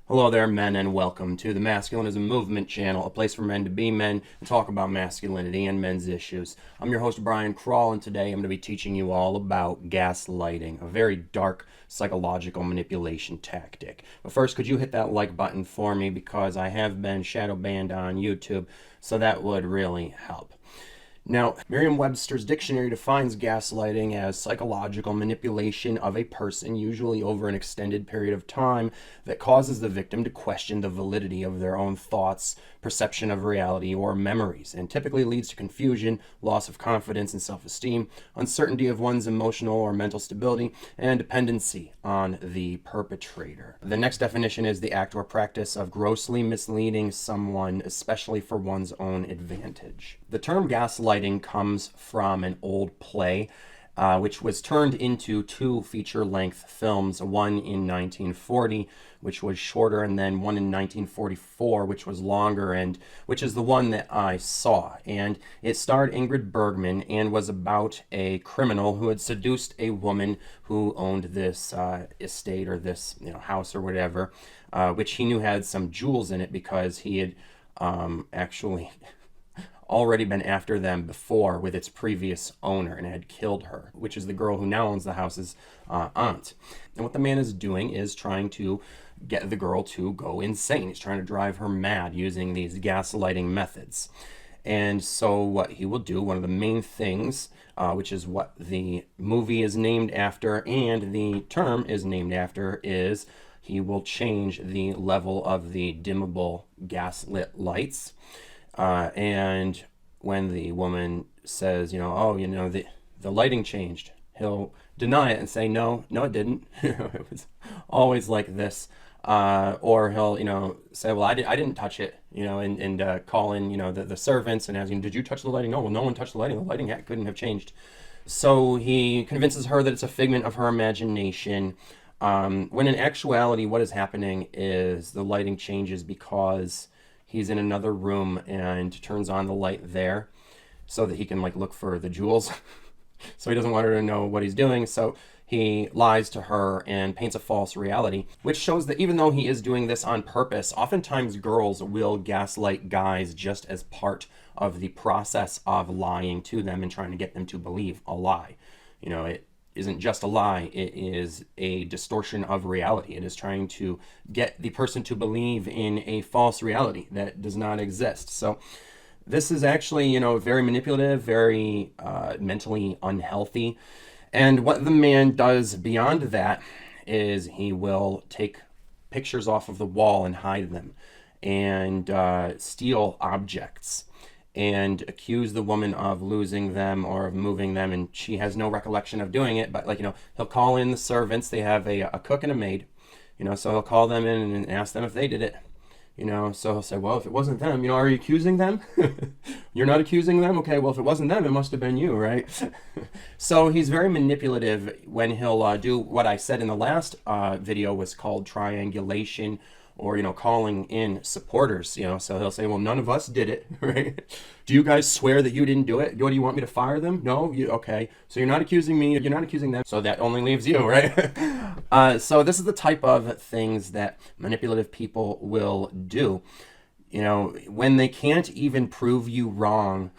Hello there, men, and welcome to the Masculinism Movement channel, a place for men to be men and talk about masculinity and men's issues. I'm your host, Brian Crawl, and today I'm going to be teaching you all about gaslighting, a very dark psychological manipulation tactic. But first, could you hit that like button for me, because I have been shadow banned on YouTube, so that would really help. Now, Merriam-Webster's dictionary defines gaslighting as psychological manipulation of a person, usually over an extended period of time, that causes the victim to question the validity of their own thoughts, perception of reality, or memories, and typically leads to confusion, loss of confidence and self-esteem, uncertainty of one's emotional or mental stability, and dependency on the perpetrator. The next definition is the act or practice of grossly misleading someone, especially for one's own advantage. The term gaslighting comes from an old play, which was turned into two feature-length films, one in 1940, which was shorter, and then one in 1944, which was longer, and which is the one that I saw. And it starred Ingrid Bergman and was about a criminal who had seduced a woman who owned this estate, or this house or whatever, which he knew had some jewels in it because he had actually already been after them before with its previous owner and had killed her, which is the girl who now owns the house's aunt. And what the man is doing is trying to get the girl to go insane. He's trying to drive her mad using these gaslighting methods. And so what he will do, one of the main things, which is what the movie is named after and the term is named after, is he will change the level of the dimmable gaslit lights. And when the woman says, the lighting changed, he'll deny it and say, no, it didn't. It was always like this. Or he'll, say, well, I didn't touch it, and call in, the servants and ask, did you touch the lighting? No, well, no one touched the lighting. The lighting couldn't have changed. So he convinces her that it's a figment of her imagination. When in actuality, what is happening is the lighting changes because he's in another room and turns on the light there so that he can look for the jewels. So he doesn't want her to know what he's doing. So he lies to her and paints a false reality, which shows that even though he is doing this on purpose, oftentimes girls will gaslight guys just as part of the process of lying to them and trying to get them to believe a lie. It isn't just a lie, it is a distortion of reality. It is trying to get the person to believe in a false reality that does not exist. So this is actually, very manipulative, very mentally unhealthy. And what the man does beyond that is he will take pictures off of the wall and hide them, and steal objects, and accuse the woman of losing them or of moving them, and she has no recollection of doing it. But he'll call in the servants. They have a cook and a maid, so he'll call them in and ask them if they did it. So he'll say, well, if it wasn't them, are you accusing them? You're not accusing them? Okay, well, if it wasn't them, it must have been you, right? So he's very manipulative when he'll do what I said in the last video was called triangulation, or, calling in supporters, so he'll say, well, none of us did it, right? Do you guys swear that you didn't do it? Do you want me to fire them? No? Okay. So you're not accusing me, you're not accusing them, so that only leaves you, right? So this is the type of things that manipulative people will do. When they can't even prove you wrong,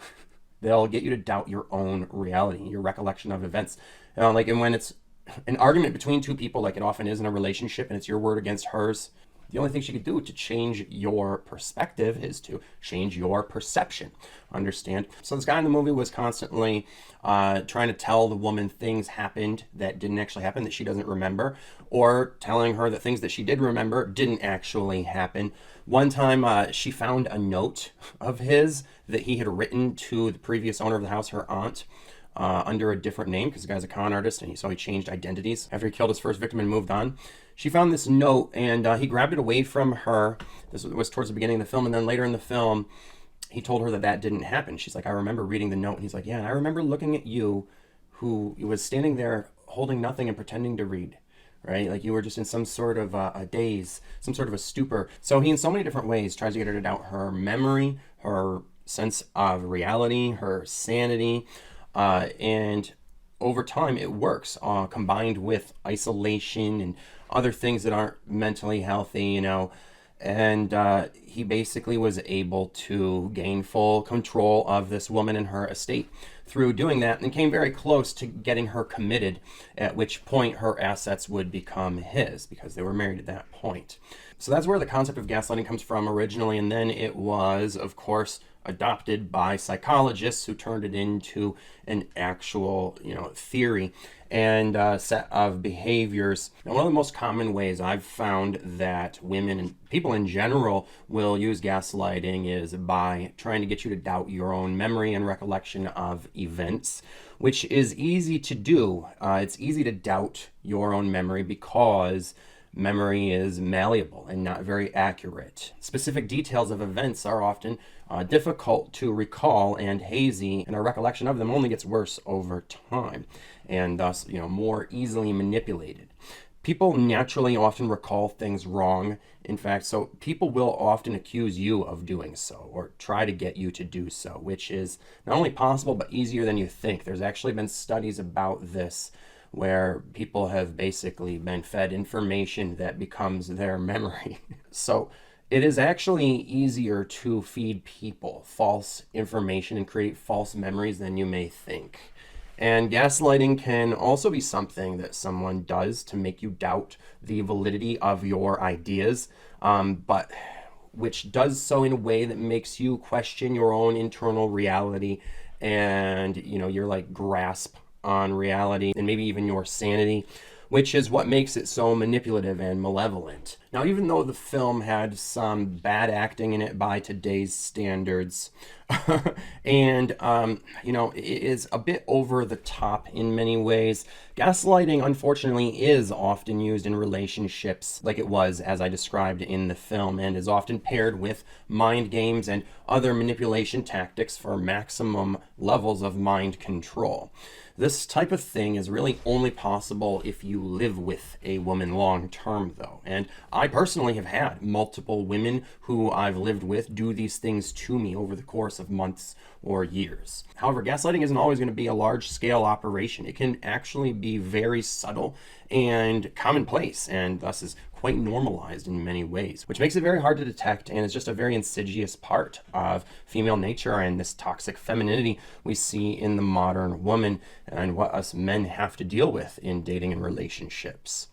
they'll get you to doubt your own reality, your recollection of events. And when it's an argument between two people, like it often is in a relationship, and it's your word against hers, the only thing she could do to change your perspective is to change your perception. Understand? So this guy in the movie was constantly trying to tell the woman things happened that didn't actually happen, that she doesn't remember, or telling her that things that she did remember didn't actually happen. One time she found a note of his that he had written to the previous owner of the house, her aunt, under a different name, because the guy's a con artist, and so he changed identities after he killed his first victim and moved on. She found this note, and he grabbed it away from her. This was towards the beginning of the film, and then later in the film, he told her that didn't happen. She's like, I remember reading the note. And he's like, yeah, and I remember looking at you, who was standing there holding nothing and pretending to read, right? Like you were just in some sort of a daze, some sort of a stupor. So he, in so many different ways, tries to get her to doubt her memory, her sense of reality, her sanity, and over time it works, combined with isolation and other things that aren't mentally healthy, and he basically was able to gain full control of this woman and her estate through doing that, and came very close to getting her committed, at which point her assets would become his because they were married at that point. So that's where the concept of gaslighting comes from originally, and then it was, of course, adopted by psychologists who turned it into an actual, theory and set of behaviors. And one of the most common ways I've found that women and people in general will use gaslighting is by trying to get you to doubt your own memory and recollection of events, which is easy to do. It's easy to doubt your own memory because memory is malleable and not very accurate. Specific details of events are often difficult to recall and hazy, and our recollection of them only gets worse over time, and thus, more easily manipulated. People naturally often recall things wrong. In fact, so people will often accuse you of doing so or try to get you to do so, which is not only possible but easier than you think. There's actually been studies about this where people have basically been fed information that becomes their memory. So it is actually easier to feed people false information and create false memories than you may think. And gaslighting can also be something that someone does to make you doubt the validity of your ideas, but which does so in a way that makes you question your own internal reality and, your grasp on reality and maybe even your sanity, which is what makes it so manipulative and malevolent. Now, even though the film had some bad acting in it by today's standards, and, it is a bit over the top in many ways, gaslighting, unfortunately, is often used in relationships like it was, as I described in the film, and is often paired with mind games and other manipulation tactics for maximum levels of mind control. This type of thing is really only possible if you live with a woman long term, though. And I personally have had multiple women who I've lived with do these things to me over the course of months or years. However, gaslighting isn't always going to be a large-scale operation. It can actually be very subtle and commonplace, and thus is quite normalized in many ways, which makes it very hard to detect, and is just a very insidious part of female nature and this toxic femininity we see in the modern woman and what us men have to deal with in dating and relationships.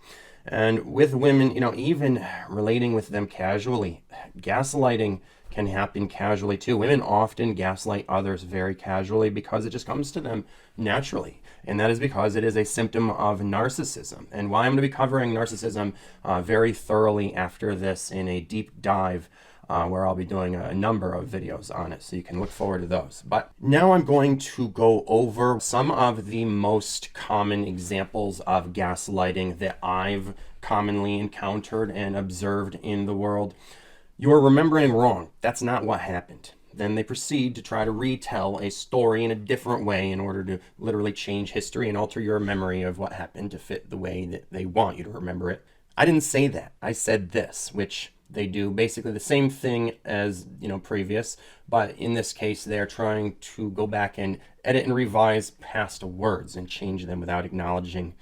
And with women, even relating with them casually, gaslighting can happen casually too. Women often gaslight others very casually because it just comes to them naturally. And that is because it is a symptom of narcissism. And why I'm going to be covering narcissism very thoroughly after this in a deep dive where I'll be doing a number of videos on it, so you can look forward to those. But now I'm going to go over some of the most common examples of gaslighting that I've commonly encountered and observed in the world. You're remembering wrong. That's not what happened. Then they proceed to try to retell a story in a different way in order to literally change history and alter your memory of what happened to fit the way that they want you to remember it. I didn't say that. I said this, which they do basically the same thing as, previous, but in this case, they're trying to go back and edit and revise past words and change them without acknowledging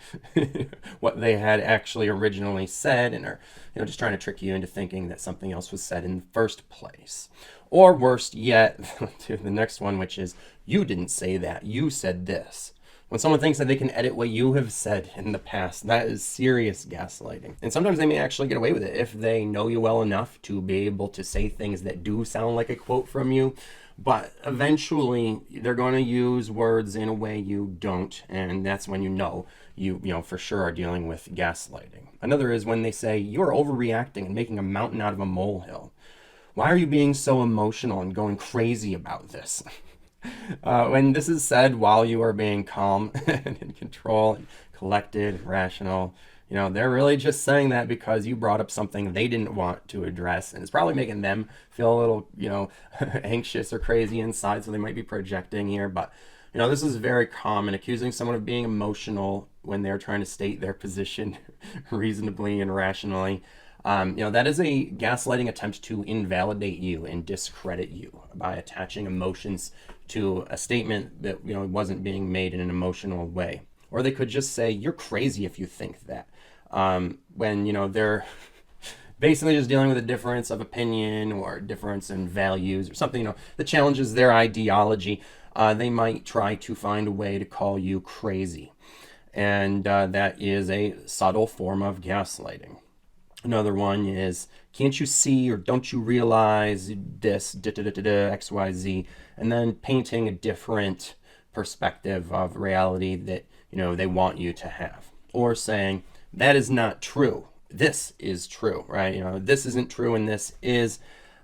what they had actually originally said, and are, just trying to trick you into thinking that something else was said in the first place. Or worse yet, to the next one, which is, you didn't say that, you said this. When someone thinks that they can edit what you have said in the past, that is serious gaslighting. And sometimes they may actually get away with it if they know you well enough to be able to say things that do sound like a quote from you. But eventually, they're going to use words in a way you don't, and that's when you for sure are dealing with gaslighting. Another is when they say, you're overreacting and making a mountain out of a molehill. Why are you being so emotional and going crazy about this? When this is said while you are being calm and in control and collected, rational, they're really just saying that because you brought up something they didn't want to address, and it's probably making them feel a little, anxious or crazy inside, so they might be projecting here. But, this is very common, accusing someone of being emotional when they're trying to state their position reasonably and rationally. That is a gaslighting attempt to invalidate you and discredit you by attaching emotions to a statement that, wasn't being made in an emotional way. Or they could just say, you're crazy if you think that. When, they're basically just dealing with a difference of opinion or difference in values or something, that challenges their ideology, they might try to find a way to call you crazy. And that is a subtle form of gaslighting. Another one is, can't you see or don't you realize this, XYZ, and then painting a different perspective of reality that, they want you to have. Or saying, that is not true. This is true, right? This isn't true and this is,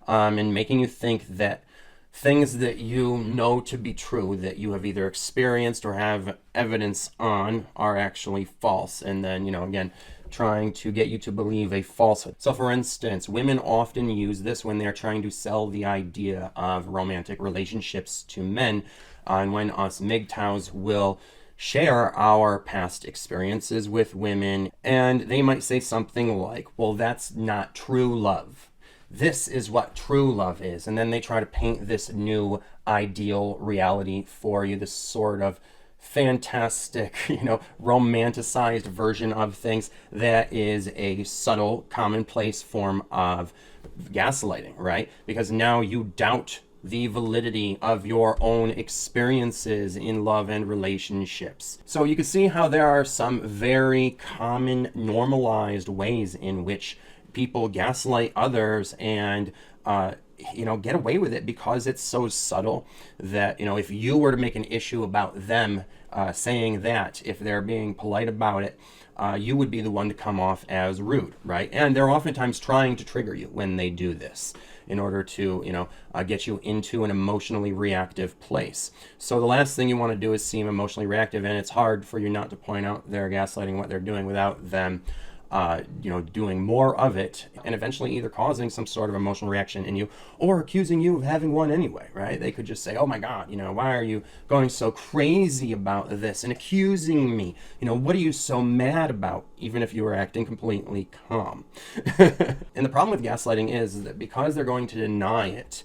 and making you think that things that you know to be true, that you have either experienced or have evidence on, are actually false. And then, again, trying to get you to believe a falsehood. So for instance, women often use this when they're trying to sell the idea of romantic relationships to men. And when us MGTOWs will share our past experiences with women, and they might say something like, well, that's not true love. This is what true love is. And then they try to paint this new ideal reality for you, this sort of fantastic, romanticized version of things that is a subtle, commonplace form of gaslighting, right? Because now you doubt the validity of your own experiences in love and relationships. So you can see how there are some very common, normalized ways in which people gaslight others and get away with it because it's so subtle that, if you were to make an issue about them saying that, if they're being polite about it, you would be the one to come off as rude, right? And they're oftentimes trying to trigger you when they do this in order to, get you into an emotionally reactive place. So the last thing you want to do is seem emotionally reactive, and it's hard for you not to point out they're gaslighting what they're doing without them doing more of it, and eventually either causing some sort of emotional reaction in you or accusing you of having one anyway, right? They could just say, oh my God, why are you going so crazy about this and accusing me? What are you so mad about? Even if you were acting completely calm. And the problem with gaslighting is that because they're going to deny it,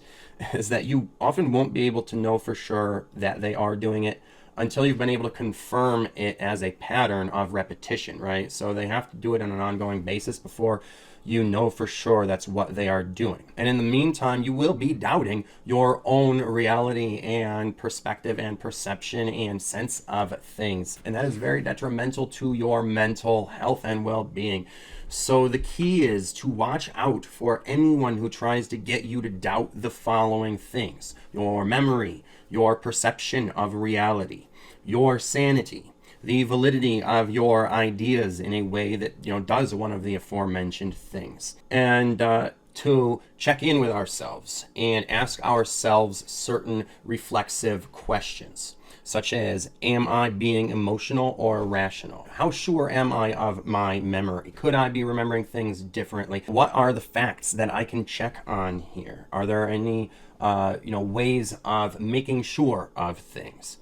is that you often won't be able to know for sure that they are doing it until you've been able to confirm it as a pattern of repetition, right? So they have to do it on an ongoing basis before you know for sure that's what they are doing. And in the meantime, you will be doubting your own reality and perspective and perception and sense of things. And that is very detrimental to your mental health and well-being. So the key is to watch out for anyone who tries to get you to doubt the following things: your memory, your perception of reality, your sanity, the validity of your ideas in a way that, does one of the aforementioned things. And to check in with ourselves and ask ourselves certain reflexive questions, such as, am I being emotional or rational? How sure am I of my memory? Could I be remembering things differently? What are the facts that I can check on here? Are there any ways of making sure of things?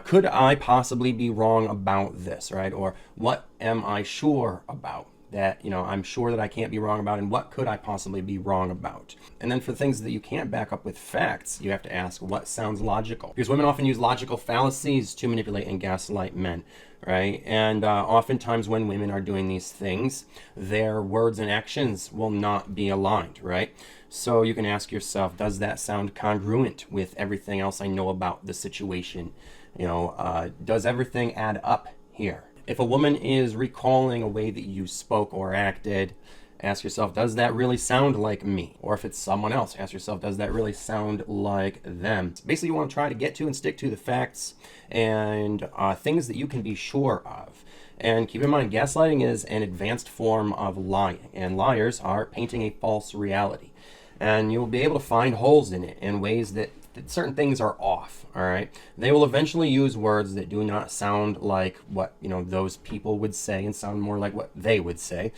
Could I possibly be wrong about this, right? Or what am I sure about that, I'm sure that I can't be wrong about, and what could I possibly be wrong about? And then for things that you can't back up with facts, you have to ask what sounds logical. Because women often use logical fallacies to manipulate and gaslight men, right? And oftentimes when women are doing these things, their words and actions will not be aligned, right? So you can ask yourself, does that sound congruent with everything else I know about the situation? Does everything add up here? If a woman is recalling a way that you spoke or acted, ask yourself, does that really sound like me? Or if it's someone else, ask yourself, does that really sound like them? Basically, you want to try to get to and stick to the facts and things that you can be sure of. And keep in mind, gaslighting is an advanced form of lying, and liars are painting a false reality. And you'll be able to find holes in it in ways that certain things are off, all right? They will eventually use words that do not sound like what, those people would say and sound more like what they would say.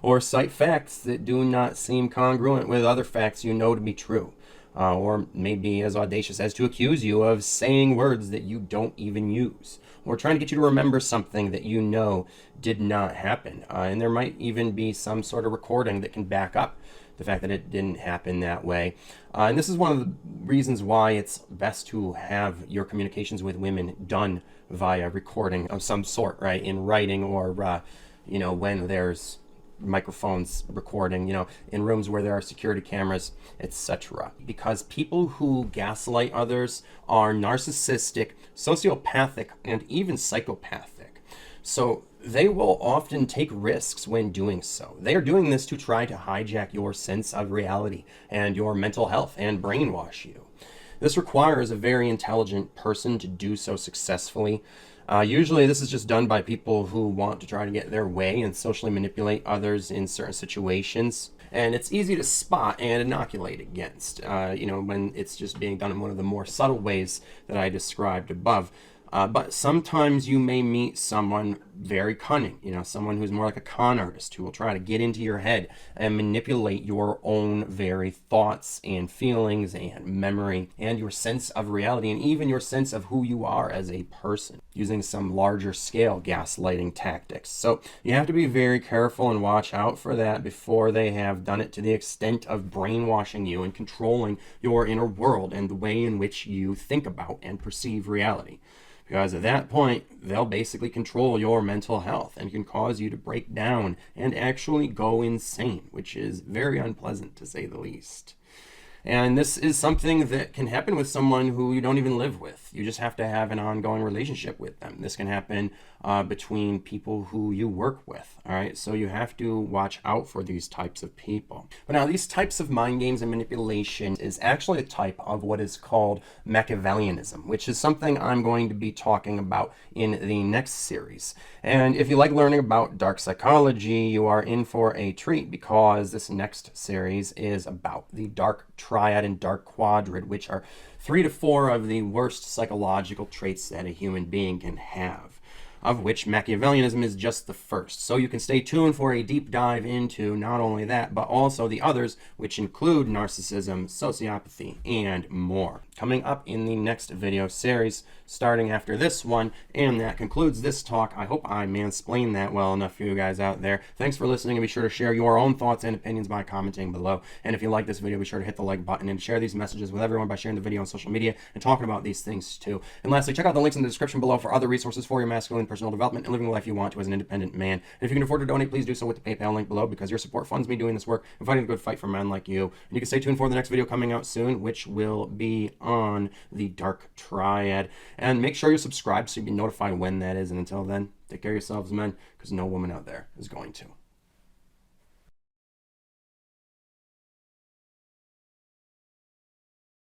Or cite facts that do not seem congruent with other facts you know to be true. Or maybe as audacious as to accuse you of saying words that you don't even use. or trying to get you to remember something that you know did not happen. And there might even be some sort of recording that can back up the fact that it didn't happen that way. And this is one of the reasons why it's best to have your communications with women done via recording of some sort, right? In writing or, when there's microphones recording, in rooms where there are security cameras, etc. Because people who gaslight others are narcissistic, sociopathic, and even psychopathic. So they will often take risks when doing so. They are doing this to try to hijack your sense of reality and your mental health and brainwash you. This requires a very intelligent person to do so successfully. Usually this is just done by people who want to try to get their way and socially manipulate others in certain situations. And it's easy to spot and inoculate against, when it's just being done in one of the more subtle ways that I described above. But sometimes you may meet someone very cunning, someone who's more like a con artist who will try to get into your head and manipulate your own very thoughts and feelings and memory and your sense of reality and even your sense of who you are as a person using some larger scale gaslighting tactics. So you have to be very careful and watch out for that before they have done it to the extent of brainwashing you and controlling your inner world and the way in which you think about and perceive reality. Because at that point, they'll basically control your mental health and can cause you to break down and actually go insane, which is very unpleasant to say the least. And this is something that can happen with someone who you don't even live with. You just have to have an ongoing relationship with them. This can happen between people who you work with, all right? So you have to watch out for these types of people. But now these types of mind games and manipulation is actually a type of what is called Machiavellianism, which is something I'm going to be talking about in the next series. And if you like learning about dark psychology, you are in for a treat because this next series is about the dark triad and dark quadrant, which are 3 to 4 of the worst psychological traits that a human being can have, of which Machiavellianism is just the first. So you can stay tuned for a deep dive into not only that, but also the others, which include narcissism, sociopathy, and more. Coming up in the next video series, starting after this one, and that concludes this talk. I hope I mansplained that well enough for you guys out there. Thanks for listening, and be sure to share your own thoughts and opinions by commenting below. And if you like this video, be sure to hit the like button and share these messages with everyone by sharing the video on social media and talking about these things too. And lastly, check out the links in the description below for other resources for your masculine personal development and living the life you want to as an independent man. And if you can afford to donate, please do so with the PayPal link below, because your support funds me doing this work and fighting a good fight for men like you. And you can stay tuned for the next video coming out soon, which will be on the dark triad. And make sure you're subscribed so you'll be notified when that is. And until then, take care of yourselves, men, because no woman out there is going to.